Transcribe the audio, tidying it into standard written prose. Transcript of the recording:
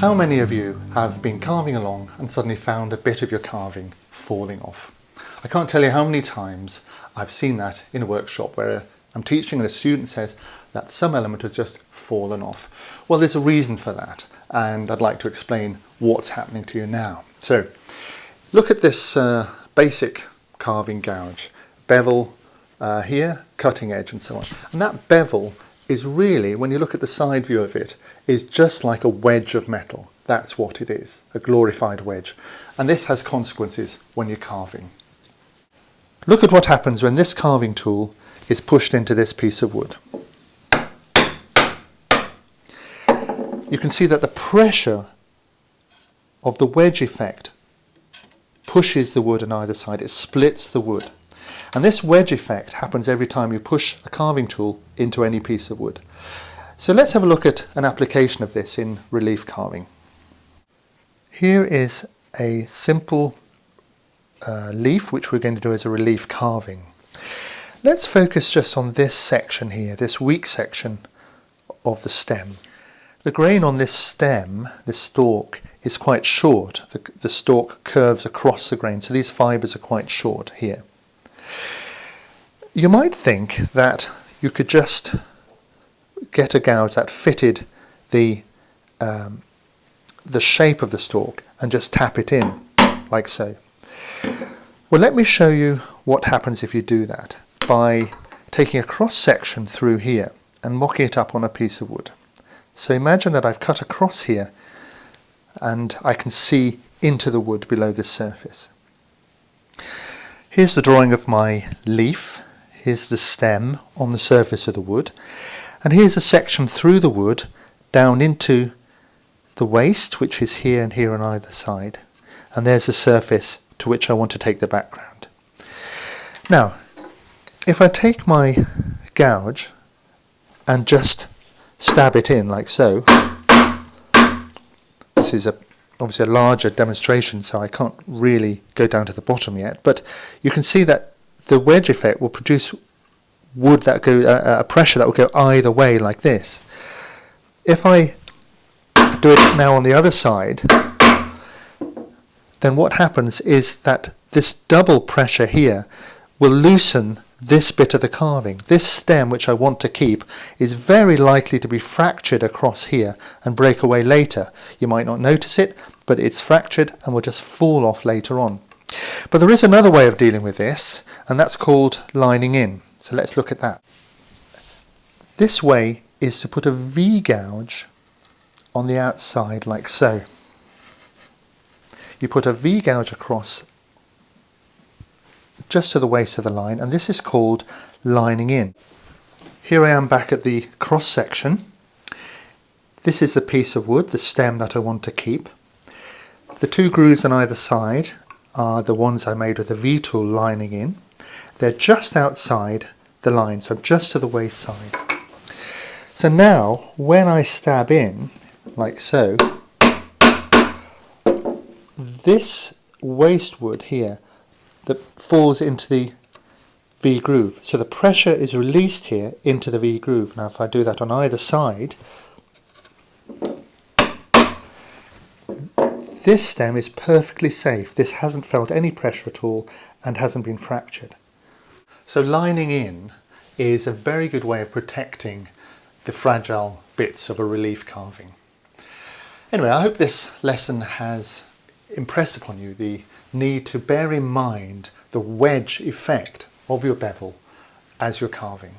How many of you have been carving along and suddenly found a bit of your carving falling off? I can't tell you how many times I've seen that in a workshop where I'm teaching and a student says that some element has just fallen off. Well, there's a reason for that, and I'd like to explain what's happening to you now. So, look at this basic carving gouge. Bevel here, cutting edge and so on. And that bevel is really, when you look at the side view of it, is just like a wedge of metal. That's what it is, a glorified wedge. And this has consequences when you're carving. Look at what happens when this carving tool is pushed into this piece of wood. You can see that the pressure of the wedge effect pushes the wood on either side. It splits the wood. And this wedge effect happens every time you push a carving tool into any piece of wood. So let's have a look at an application of this in relief carving. Here is a simple leaf which we're going to do as a relief carving. Let's focus just on this section here, this weak section of the stem. The grain on this stem, this stalk, is quite short. The stalk curves across the grain, so these fibres are quite short here. You might think that you could just get a gouge that fitted the shape of the stalk and just tap it in, like so. Well, let me show you what happens if you do that by taking a cross section through here and mocking it up on a piece of wood. So imagine that I've cut across here and I can see into the wood below this surface. Here's the drawing of my leaf. Here's the stem on the surface of the wood. And here's a section through the wood down into the waist, which is here and here on either side. And there's the surface to which I want to take the background. Now, if I take my gouge and just stab it in like so, this is obviously a larger demonstration, so I can't really go down to the bottom yet, but you can see that the wedge effect will produce wood that go a pressure that will go either way like this. If I do it now on the other side, then what happens is that this double pressure here will loosen this bit of the carving. This stem, which I want to keep, is very likely to be fractured across here and break away later. You might not notice it, but it's fractured and will just fall off later on. But there is another way of dealing with this, and that's called lining in. So let's look at that. This way is to put a V-gouge on the outside like so. You put a V-gouge across just to the waist of the line, and this is called lining in. Here I am back at the cross section. This is the piece of wood, the stem that I want to keep. The two grooves on either side are the ones I made with the V-tool lining in. They're just outside the line, so just to the waist side. So now, when I stab in, like so, this waist wood here that falls into the V groove. So the pressure is released here into the V groove. Now if I do that on either side, this stem is perfectly safe. This hasn't felt any pressure at all and hasn't been fractured. So lining in is a very good way of protecting the fragile bits of a relief carving. Anyway, I hope this lesson has impressed upon you the need to bear in mind the wedge effect of your bevel as you're carving.